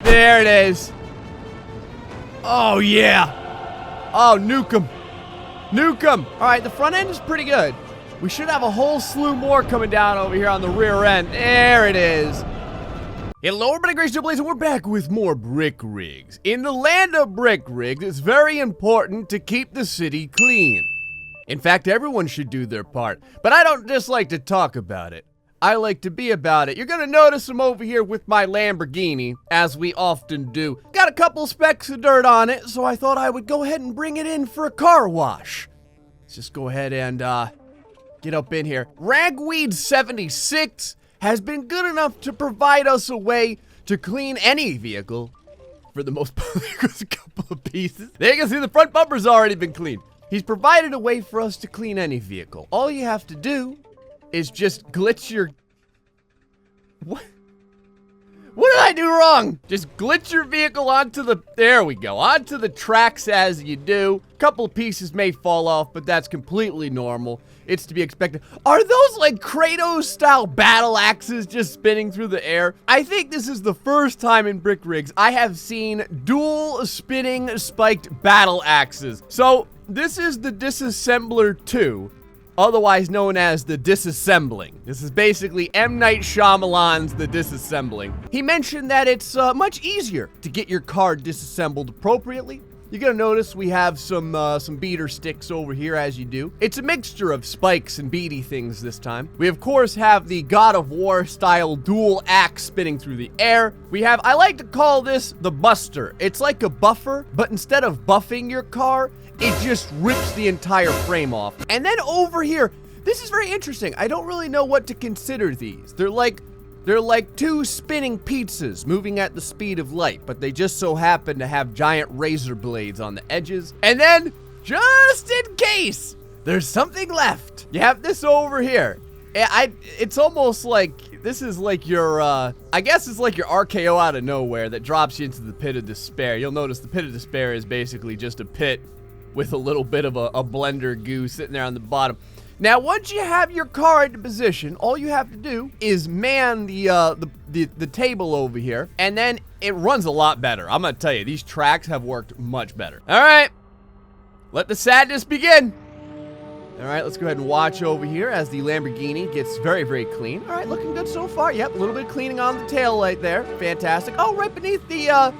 There it is. Oh, yeah. Oh, nuke him. Nuke him. All right, the front end is pretty good. We should have a whole slew more coming down over here on the rear end. There it is. Hello, everybody, GrayStillPlays, and we're back with more brick rigs. In the land of brick rigs, it's very important to keep the city clean. In fact, everyone should do their part, but I don't just like to talk about it. I like to be about it. You're gonna notice I'm over here with my Lamborghini, as we often do. Got a couple specks of dirt on it, so I thought I would go ahead and bring it in for a car wash. Let's just go ahead and, get up in here. Ragweed76 has been good enough to provide us a way to clean any vehicle. For the most part, there's a couple of pieces. There you can see the front bumper's already been cleaned. He's provided a way for us to clean any vehicle. All you have to do is just glitch your... What? What did I do wrong? Just glitch your vehicle onto the... There we go. Onto the tracks as you do. A couple of pieces may fall off, but that's completely normal. It's to be expected. Are those like Kratos-style battle axes just spinning through the air? I think this is the first time in brick rigs I have seen dual spinning spiked battle axes. So this is the Disassembler 2. Otherwise known as the Disassembling. This is basically M. Night Shyamalan's The Disassembling. He mentioned that it's much easier to get your car disassembled appropriately. You're gonna notice we have some beater sticks over here, as you do. It's a mixture of spikes and beady things this time. We of course have the God of War style dual axe spinning through the air. We have, I like to call this the Buster. It's like a buffer, but instead of buffing your car, it just rips the entire frame off. And then over here, this is very interesting. I don't really know what to consider these. They're like two spinning pizzas moving at the speed of light, but they just so happen to have giant razor blades on the edges. And then, just in case there's something left, you have this over here. It's almost like, this is like your, I guess it's like your RKO out of nowhere that drops you into the pit of despair. You'll notice the pit of despair is basically just a pit with a little bit of a blender goo sitting there on the bottom. Now, once you have your car into position, all you have to do is man the table over here, and then it runs a lot better. I'm gonna tell you, these tracks have worked much better. All right, let the sadness begin. All right, let's go ahead and watch over here as the Lamborghini gets very, very clean. All right, looking good so far. Yep, a little bit of cleaning on the tail light there. Fantastic. Oh, right beneath the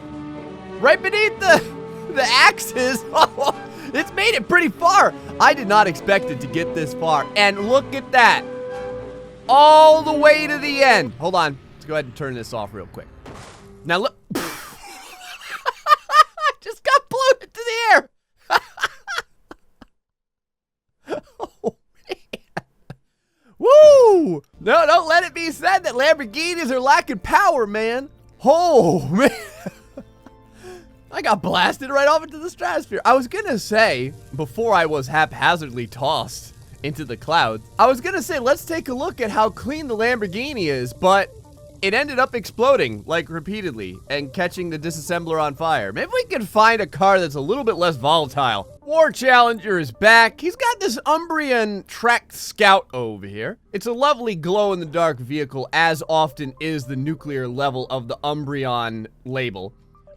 axes. It's made it pretty far. I did not expect it to get this far. And look at that. All the way to the end. Hold on. Let's go ahead and turn this off real quick. Now look. Just got blown into the air. Oh, man. Woo! No, don't let it be said that Lamborghinis are lacking power, man. Oh, man. I got blasted right off into the stratosphere. I was gonna say, before I was haphazardly tossed into the clouds, I was gonna say, let's take a look at how clean the Lamborghini is, but it ended up exploding, like, repeatedly, and catching the disassembler on fire. Maybe we can find a car that's a little bit less volatile. War Challenger is back. He's got this Umbrian Track Scout over here. It's a lovely glow-in-the-dark vehicle, as often is the nuclear level of the Umbrian label.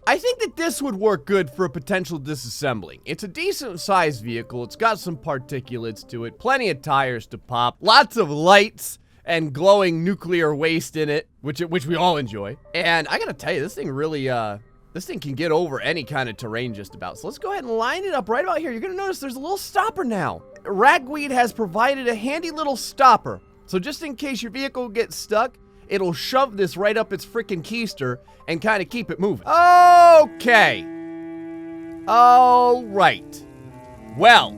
I think that this would work good for a potential disassembling. It's a decent sized vehicle. It's got some particulates to it, plenty of tires to pop, lots of lights and glowing nuclear waste in it, which we all enjoy. And I gotta tell you, this thing really, this thing can get over any kind of terrain just about. So let's go ahead and line it up right about here. You're gonna notice there's a little stopper now. Ragweed has provided a handy little stopper. So just in case your vehicle gets stuck, it'll shove this right up its freaking keister and kind of keep it moving. Okay. All right. Well,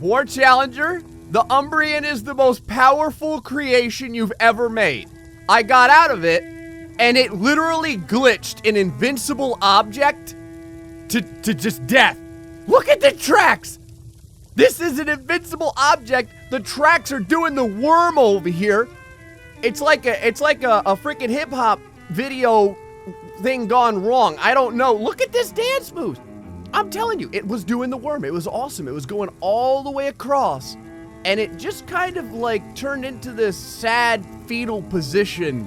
War Challenger, the Umbrian is the most powerful creation you've ever made. I got out of it, and it literally glitched an invincible object to just death. Look at the tracks. This is an invincible object. The tracks are doing the worm over here. It's like a freaking hip hop video thing gone wrong. I don't know. Look at this dance move. I'm telling you, it was doing the worm. It was awesome. It was going all the way across, and it just kind of like turned into this sad fetal position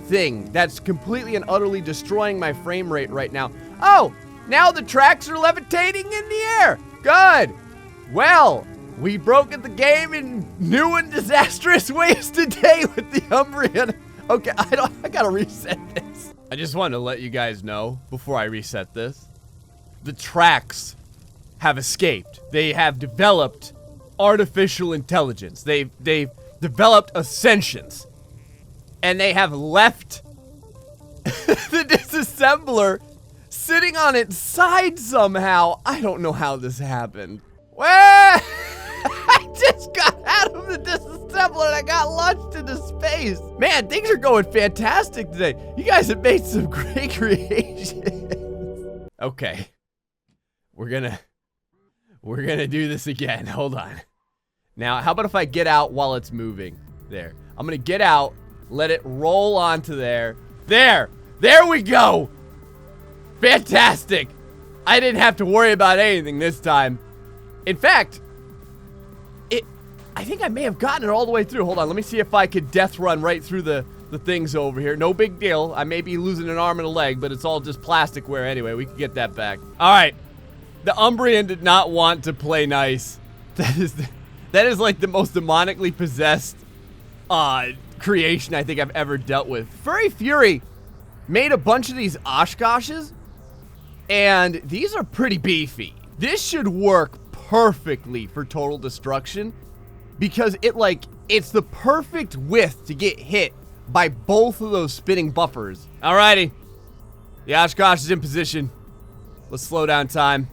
thing that's completely and utterly destroying my frame rate right now. Oh, now the tracks are levitating in the air. Good. Well, we broke at the game in new and disastrous ways today with the Umbrian. Okay, I gotta reset this. I just wanted to let you guys know before I reset this. The tracks have escaped. They have developed artificial intelligence. They've developed a sentience. And they have left the disassembler sitting on its side somehow. I don't know how this happened. Well, I just got out of the disassembler and I got launched into space. Man, things are going fantastic today. You guys have made some great creations. Okay. We're gonna do this again. Hold on. Now, how about if I get out while it's moving? There. I'm gonna get out, let it roll onto there. There we go. Fantastic. I didn't have to worry about anything this time. In fact, I think I may have gotten it all the way through. Hold on, let me see if I could death run right through the things over here. No big deal. I may be losing an arm and a leg, but it's all just plasticware anyway. We can get that back. All right. The Umbrian did not want to play nice. That is like the most demonically possessed creation I think I've ever dealt with. Furry Fury made a bunch of these Oshkoshes, and these are pretty beefy. This should work perfectly for total destruction because it's the perfect width to get hit by both of those spinning buffers. Alrighty, the Oshkosh is in position. Let's slow down time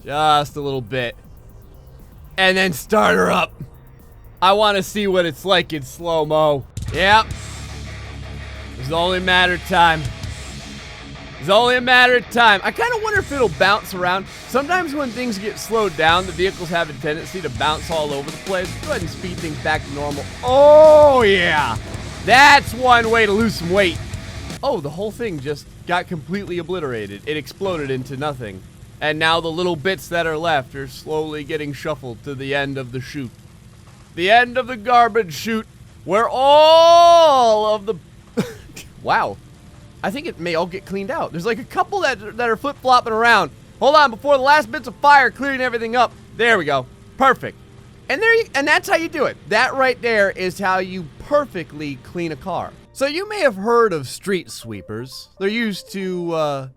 just a little bit and then start her up. I want to see what it's like in slow-mo. Yep. It's only a matter of time. It's only a matter of time. I kind of wonder if it'll bounce around. Sometimes when things get slowed down, the vehicles have a tendency to bounce all over the place. Go ahead and speed things back to normal. Oh, yeah. That's one way to lose some weight. Oh, the whole thing just got completely obliterated. It exploded into nothing. And now the little bits that are left are slowly getting shuffled to the end of the chute. The end of the garbage chute where all of the... Wow. I think it may all get cleaned out. There's like a couple that are flip-flopping around. Hold on, before the last bits of fire clearing everything up. There we go. Perfect. And that's how you do it. That right there is how you perfectly clean a car. So you may have heard of street sweepers. They're used to,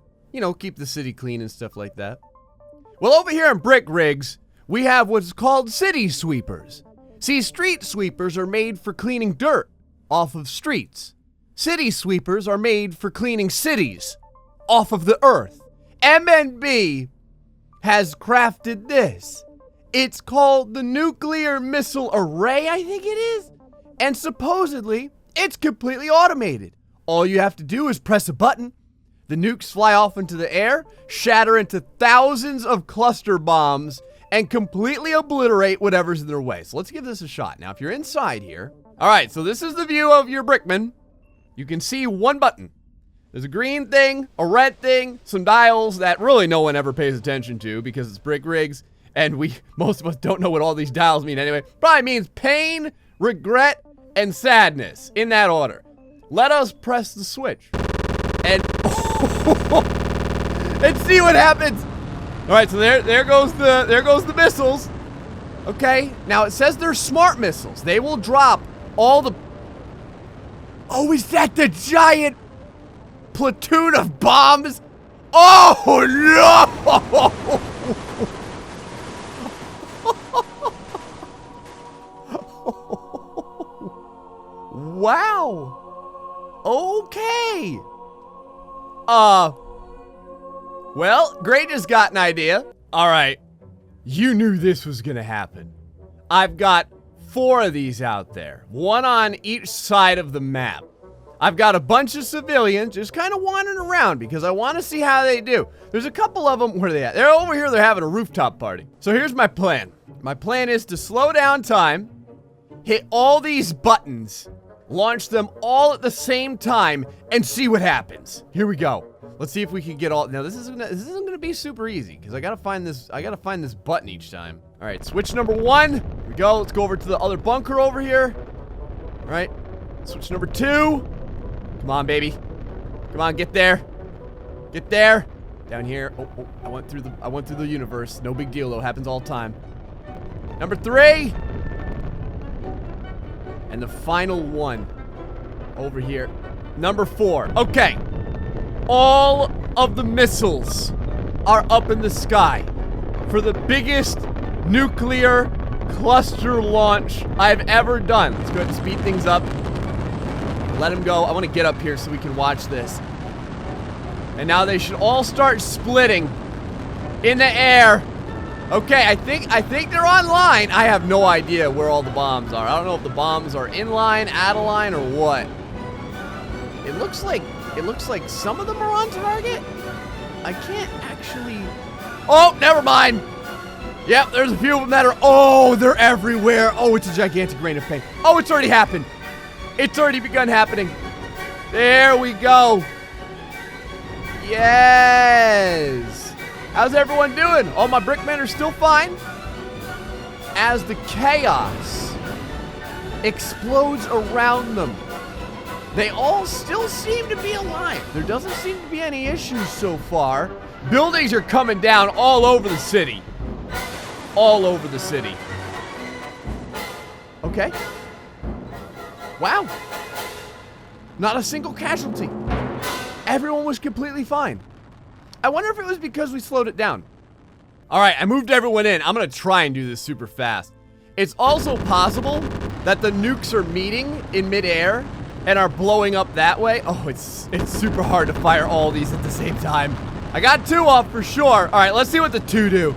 keep the city clean and stuff like that. Well, over here in Brick Rigs, we have what's called city sweepers. See, street sweepers are made for cleaning dirt off of streets. City sweepers are made for cleaning cities off of the earth. MNB has crafted this. It's called the Nuclear Missile Array, I think it is. And supposedly, it's completely automated. All you have to do is press a button. The nukes fly off into the air, shatter into thousands of cluster bombs, and completely obliterate whatever's in their way. So let's give this a shot. Now, if you're inside here. All right, so this is the view of your Brickman. You can see one button. There's a green thing, a red thing, some dials that really no one ever pays attention to because it's Brick Rigs, and most of us don't know what all these dials mean anyway. Probably means pain, regret, and sadness, in that order. Let us press the switch and and see what happens. All right, so there goes the missiles. Okay, now it says they're smart missiles. They will drop all the... Oh, is that the giant platoon of bombs? Oh, no! Wow. Okay. Well, Gray just got an idea. All right. You knew this was gonna happen. I've got 4 of these out there, one on each side of the map. I've got a bunch of civilians just kind of wandering around because I want to see how they do. There's a couple of them, where are they at? They're over here, they're having a rooftop party. So here's my plan. My plan is to slow down time, hit all these buttons, launch them all at the same time, and see what happens. Here we go. Let's see if we can get all... Now this isn't gonna be super easy because I gotta find this button each time. All right, switch number 1. Here we go. Let's go over to the other bunker over here. All right, switch number 2. Come on, baby. Come on, get there. Get there. Down here. Oh, I went through the universe. No big deal, though. Happens all the time. Number 3. And the final one. Over here. Number 4. Okay. All of the missiles are up in the sky for the biggest nuclear cluster launch I've ever done. Let's go ahead and speed things up. Let him go. I want to get up here so we can watch this. And now they should all start splitting in the air. Okay, I think they're online. I have no idea where all the bombs are. I don't know if the bombs are in line, out of line, or what. It looks like some of them are on target. I can't actually. Oh, never mind. Yep, there's a few of them that are. Oh, they're everywhere. Oh, it's a gigantic rain of pain. Oh, it's already happened. It's already begun happening. There we go. Yes. How's everyone doing? All my brickmen are still fine. As the chaos explodes around them, they all still seem to be alive. There doesn't seem to be any issues so far. Buildings are coming down all over the city. All over the city. Okay. Wow. Not a single casualty. Everyone was completely fine. I wonder if it was because we slowed it down. All right, I moved everyone in. I'm gonna try and do this super fast. It's also possible that the nukes are meeting in midair and are blowing up that way. Oh, it's super hard to fire all these at the same time. I got 2 off for sure. All right, let's see what the 2 do.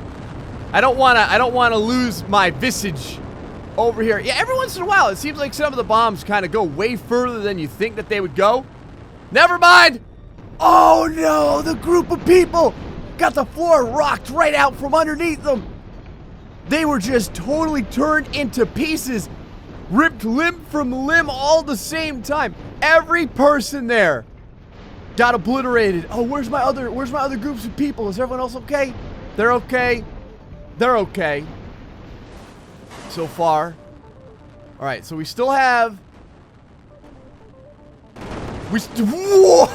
I don't wanna lose my visage over here. Yeah, every once in a while, it seems like some of the bombs kind of go way further than you think that they would go. Never mind. Oh no, the group of people got the floor rocked right out from underneath them. They were just totally turned into pieces, ripped limb from limb all the same time. Every person there got obliterated. Oh, where's my other groups of people? Is everyone else okay? They're okay. They're okay. So far. All right, so we still have. Whoa!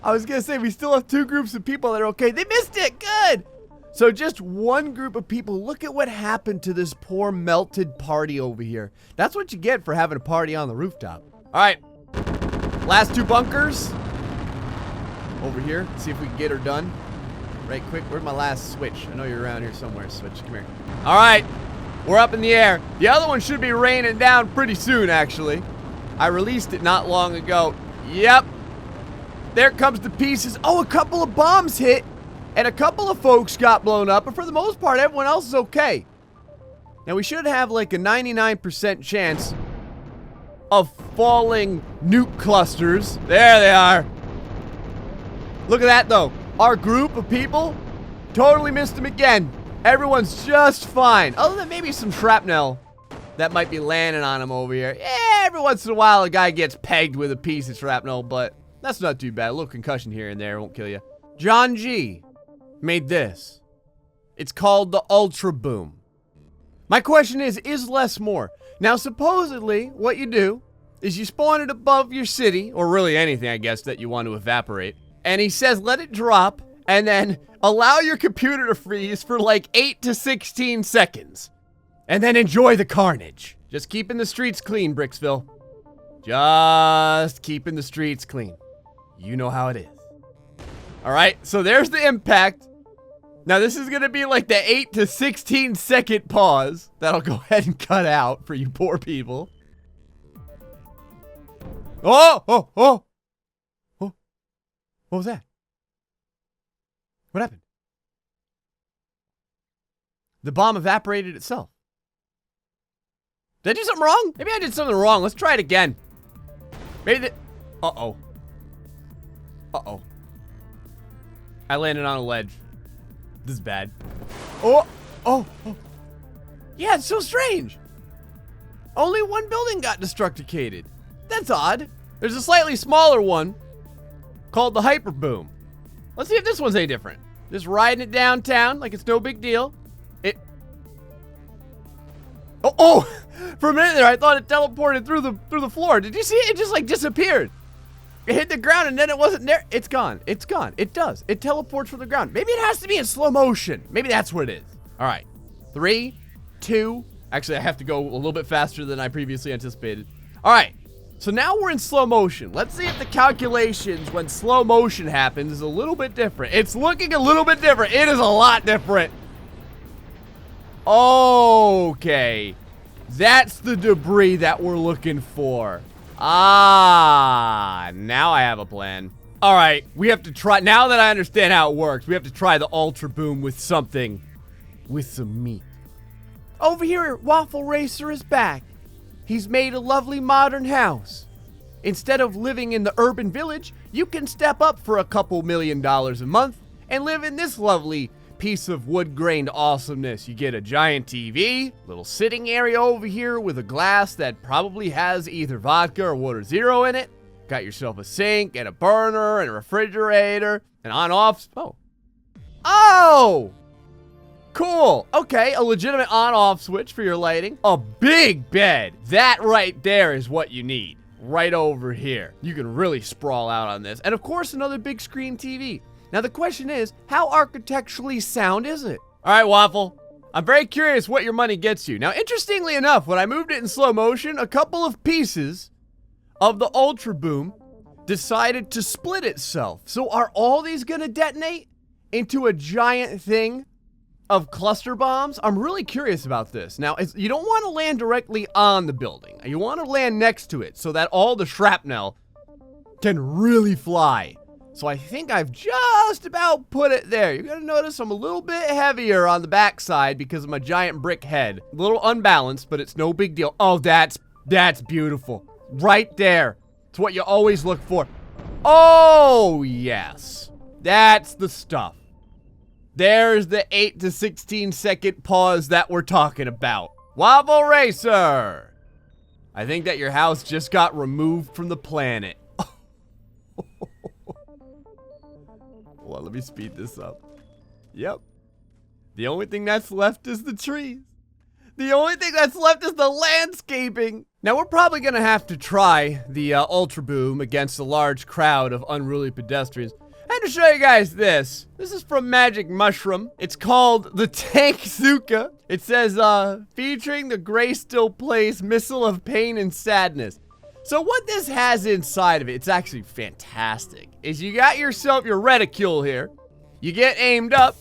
I was gonna say we still have 2 groups of people that are okay. They missed it. Good. So just one group of people. Look at what happened to this poor melted party over here. That's what you get for having a party on the rooftop. All right. Last 2 bunkers. Over here. See if we can get her done. Right quick. Where's my last switch? I know you're around here somewhere. Switch. Come here. All right. We're up in the air. The other one should be raining down pretty soon, actually. I released it not long ago. Yep. There comes the pieces. Oh, a couple of bombs hit. And a couple of folks got blown up. But for the most part, everyone else is okay. Now, we should have like a 99% chance of falling nuke clusters. There they are. Look at that, though. Our group of people totally missed them again. Everyone's just fine. Other than maybe some shrapnel that might be landing on them over here. Yeah, every once in a while, a guy gets pegged with a piece of shrapnel, but that's not too bad. A little concussion here and there won't kill you. John G made this. It's called the Ultra Boom. My question is less more? Now, supposedly, what you do is you spawn it above your city, or really anything, I guess, that you want to evaporate. And he says, let it drop, and then allow your computer to freeze for like 8 to 16 seconds. And then enjoy the carnage. Just keeping the streets clean, Bricksville. Just keeping the streets clean. You know how it is. All right, so there's the impact. Now, this is going to be like the 8 to 16 second pause that I'll go ahead and cut out for you poor people. Oh! What was that? What happened? The bomb evaporated itself. Did I do something wrong? Maybe I did something wrong. Let's try it again. Maybe the... Uh-oh. Uh-oh. I landed on a ledge. This is bad. Oh! Yeah, it's so strange. Only one building got destructicated. That's odd. There's a slightly smaller one called the Hyper Boom. Let's see if this one's any different. Just riding it downtown like it's no big deal. Oh, for a minute there, I thought it teleported through the floor. Did you see it? It just like disappeared. It hit the ground and then it wasn't there. It's gone. It's gone. It does. It teleports from the ground. Maybe it has to be in slow motion. Maybe that's what it is. All right. 3, 2. Actually, I have to go a little bit faster than I previously anticipated. All right. So now we're in slow motion. Let's see if the calculations when slow motion happens is a little bit different. It's looking a little bit different. It is a lot different. Okay. That's the debris that we're looking for. Ah, now I have a plan. All right, we have to try, now that I understand how it works, we have to try the Ultra Boom with something, with some meat. Over here, Waffle Racer is back. He's made a lovely modern house. Instead of living in the urban village, you can step up for a couple $1 million a month and live in this lovely piece of wood-grained awesomeness. You get a giant TV, little sitting area over here with a glass that probably has either vodka or water zero in it. Got yourself a sink and a burner and a refrigerator and on-off. Oh! Cool. Okay, a legitimate on-off switch for your lighting. A big bed. That right there is what you need. Right over here. You can really sprawl out on this. And of course, another big screen TV. Now the question is, how architecturally sound is it? All right, Waffle. I'm very curious what your money gets you. Now, interestingly enough, when I moved it in slow motion, a couple of pieces of the Ultra Boom decided to split itself. So are all these gonna detonate into a giant thing of cluster bombs? I'm really curious about this. Now, you don't want to land directly on the building. You want to land next to it so that all the shrapnel can really fly. So I think I've just about put it there. You're gonna notice I'm a little bit heavier on the backside because of my giant brick head. A little unbalanced, but it's no big deal. Oh, that's beautiful. Right there. It's what you always look for. Oh, yes. That's the stuff. There's the 8 to 16 second pause that we're talking about. Waffle Racer! I think that your house just got removed from the planet. Well, let me speed this up. Yep. The only thing that's left is the trees. The only thing that's left is the landscaping. Now, we're probably gonna have to try the Ultra Boom against a large crowd of unruly pedestrians. And to show you guys this is from Magic Mushroom. It's called the Tank Zuka. It says, featuring the GrayStillPlays Missile of Pain and Sadness. So what this has inside of it, it's actually fantastic, is you got yourself your reticule here. You get aimed up.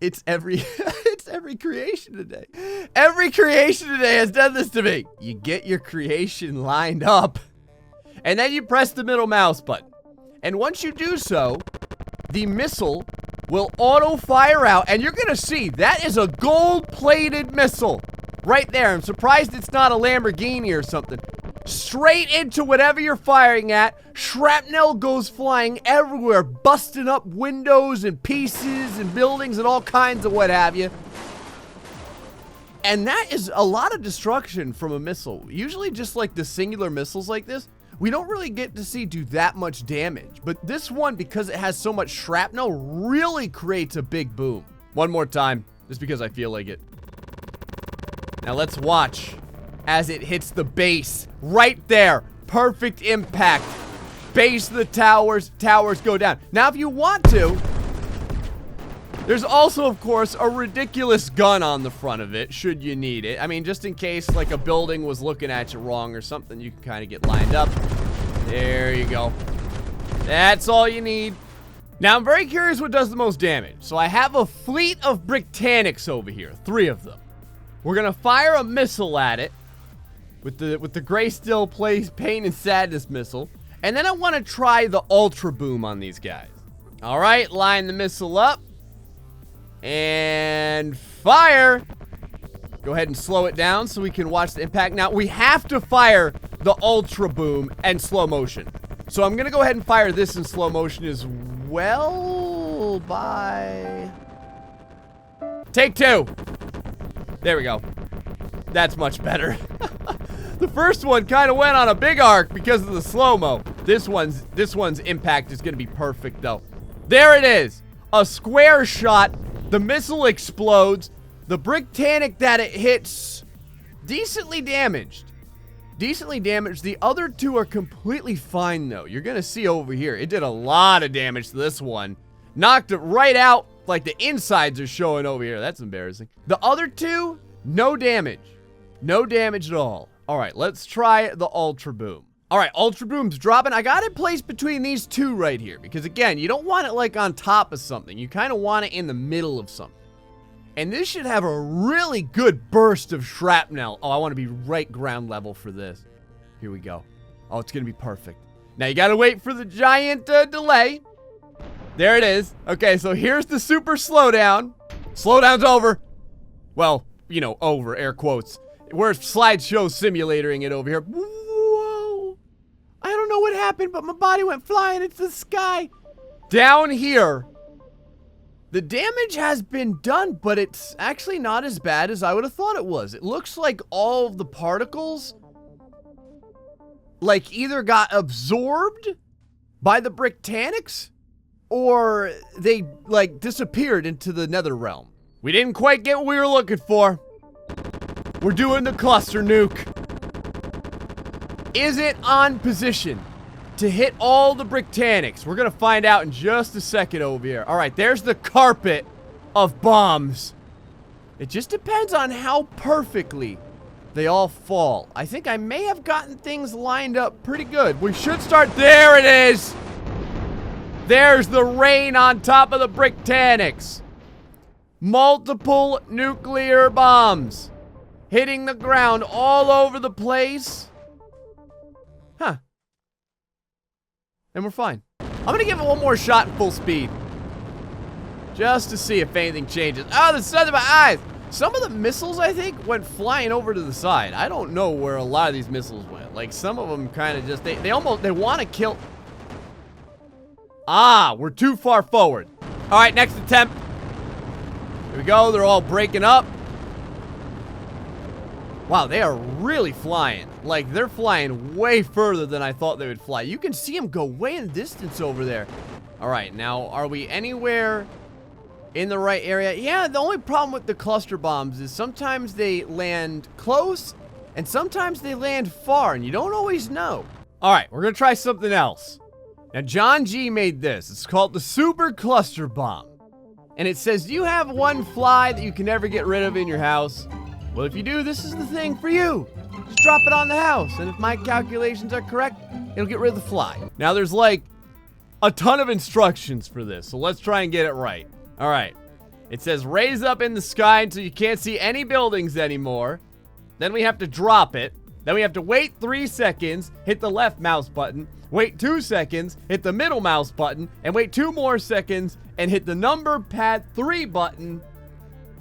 It's every creation today. Every creation today has done this to me. You get your creation lined up, and then you press the middle mouse button. And once you do so, the missile will auto fire out, and you're gonna see that is a gold-plated missile right there. I'm surprised it's not a Lamborghini or something. Straight into whatever you're firing at. Shrapnel goes flying everywhere, busting up windows and pieces and buildings and all kinds of what have you. And that is a lot of destruction from a missile. Usually just like the singular missiles like this, we don't really get to see do that much damage. But this one, because it has so much shrapnel, really creates a big boom. One more time, just because I feel like it. Now let's watch as it hits the base. Right there. Perfect impact. Base of the towers. Towers go down. Now, if you want to, there's also, of course, a ridiculous gun on the front of it, should you need it. I mean, just in case, like, a building was looking at you wrong or something, you can kind of get lined up. There you go. That's all you need. Now, I'm very curious what does the most damage. So I have a fleet of Bricktanics over here. 3 of them. We're gonna fire a missile at it with the GrayStillPlays Pain and Sadness missile. And then I want to try the Ultra Boom on these guys. All right, line the missile up. And fire. Go ahead and slow it down so we can watch the impact. Now, we have to fire the Ultra Boom in slow motion. So I'm going to go ahead and fire this in slow motion as well. Bye. Take 2. There we go. That's much better. The first one kind of went on a big arc because of the slow-mo. This one's impact is gonna be perfect though. There it is. A square shot. The missile explodes. The BeamNG that it hits, decently damaged. Decently damaged. The other two are completely fine though. You're gonna see over here. It did a lot of damage to this one. Knocked it right out. Like the insides are showing over here. That's embarrassing. The other two, no damage. No damage at all. All right, let's try the Ultra Boom. All right, Ultra Boom's dropping. I got it placed between these two right here because again, you don't want it like on top of something. You kind of want it in the middle of something. And this should have a really good burst of shrapnel. Oh, I want to be right ground level for this. Here we go. Oh, it's going to be perfect. Now you got to wait for the giant delay. There it is. Okay, so here's the super slowdown. Slowdown's over. Well, you know, over, air quotes. We're slideshow simulating it over here. Whoa. I don't know what happened, but my body went flying into the sky. Down here, the damage has been done, but it's actually not as bad as I would have thought it was. It looks like all of the particles, like, either got absorbed by the BeamNGs, or they, like, disappeared into the nether realm. We didn't quite get what we were looking for. We're doing the cluster nuke. Is it on position to hit all the BeamNGs? We're gonna find out in just a second over here. All right, there's the carpet of bombs. It just depends on how perfectly they all fall. I think I may have gotten things lined up pretty good. We should start. There it is. There's the rain on top of the BeamNGs. Multiple nuclear bombs hitting the ground all over the place. Huh. And we're fine. I'm gonna give it one more shot at full speed. Just to see if anything changes. Oh, the sun in my eyes! Some of the missiles, I think, went flying over to the side. I don't know where a lot of these missiles went. Like, some of them kind of just, they want to kill. Ah, we're too far forward. All right, next attempt. Here we go, they're all breaking up. Wow, they are really flying. Like, they're flying way further than I thought they would fly. You can see them go way in the distance over there. All right, now, are we anywhere in the right area? Yeah, the only problem with the cluster bombs is sometimes they land close, and sometimes they land far, and you don't always know. All right, we're gonna try something else. Now, John G made this. It's called the Super Cluster Bomb. And it says, do you have one fly that you can never get rid of in your house? Well, if you do, this is the thing for you. Just drop it on the house, and if my calculations are correct, it'll get rid of the fly. Now, there's like a ton of instructions for this, so let's try and get it right. All right. It says raise up in the sky until you can't see any buildings anymore. Then we have to drop it. Then we have to wait 3 seconds, hit the left mouse button, wait 2 seconds, hit the middle mouse button, and wait 2 more seconds, and hit the number pad 3 button,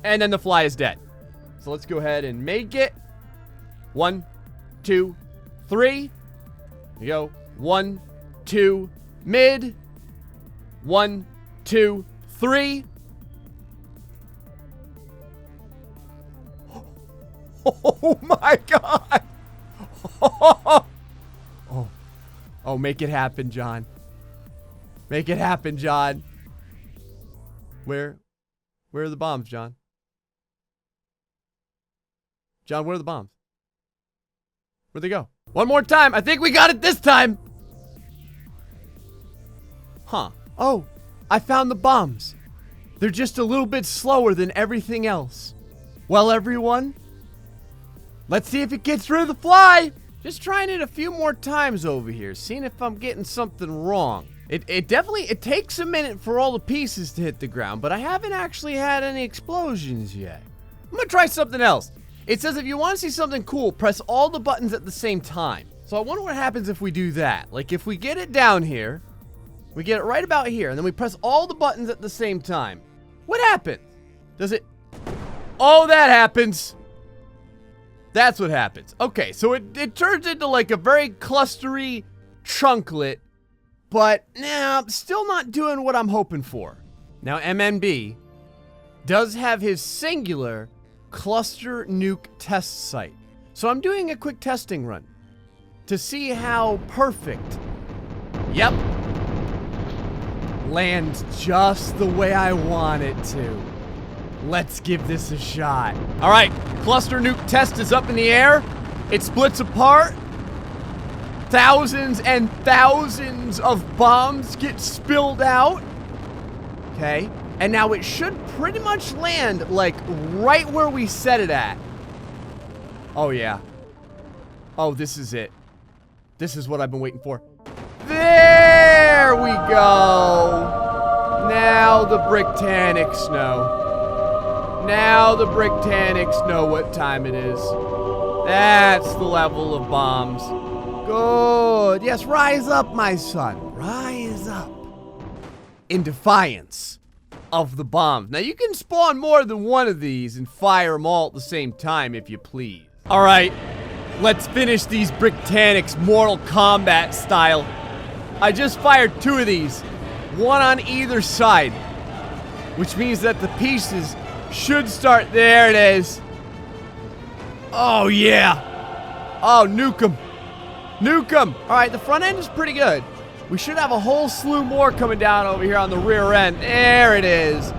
and then the fly is dead. So let's go ahead and make it. 1, 2, 3. Here we go. 1, 2, mid. 1, 2, 3. Oh my God. Oh, make it happen, John. Make it happen, John. Where are the bombs, John? John, where are the bombs? Where'd they go? One more time. I think we got it this time. Huh. Oh, I found the bombs. They're just a little bit slower than everything else. Well, everyone, let's see if it gets rid of the fly. Just trying it a few more times over here, seeing if I'm getting something wrong. It definitely takes a minute for all the pieces to hit the ground, but I haven't actually had any explosions yet. I'm gonna try something else. It says if you want to see something cool, press all the buttons at the same time. So I wonder what happens if we do that. Like if we get it down here, we get it right about here, and then we press all the buttons at the same time. What happens? Does it? Oh, that happens. That's what happens. Okay, so it turns into like a very clustery chunklet, but nah, still not doing what I'm hoping for. Now, MNB does have his singular cluster nuke test site. So I'm doing a quick testing run to see how perfect Yep. Lands just the way I want it to. Let's give this a shot. All right, cluster nuke test is up in the air. It splits apart. Thousands and thousands of bombs get spilled out. Okay, and now it should pretty much land like right where we set it at. Oh yeah. Oh, this is it. This is what I've been waiting for. There we go. Now the BeamNG.Drive know. Now the BeamNG.Drive know what time it is. That's the level of bombs. Good. Yes, rise up, my son. Rise up. In defiance of the bombs. Now, you can spawn more than one of these and fire them all at the same time if you please. All right. Let's finish these BeamNG.Drive Mortal Kombat style. I just fired 2 of these. One on either side. Which means that the pieces should start. There it is. Oh, yeah. Oh, nuke them. Nuke them. All right, the front end is pretty good. We should have a whole slew more coming down over here on the rear end. There it is.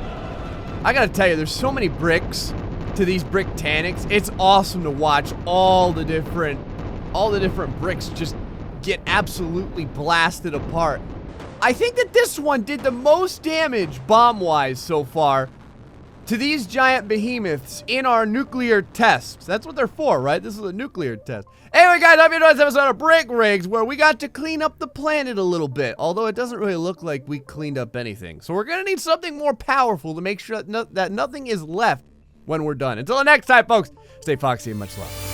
I gotta tell you, there's so many bricks to these BeamNG.Drives. It's awesome to watch all the different bricks just get absolutely blasted apart. I think that this one did the most damage bomb-wise so far to these giant behemoths in our nuclear tests. That's what they're for, right? This is a nuclear test. Anyway, guys, I hope you enjoyed this episode of Brick Rigs, where we got to clean up the planet a little bit, although it doesn't really look like we cleaned up anything. So we're gonna need something more powerful to make sure that nothing is left when we're done. Until the next time, folks, stay foxy and much love.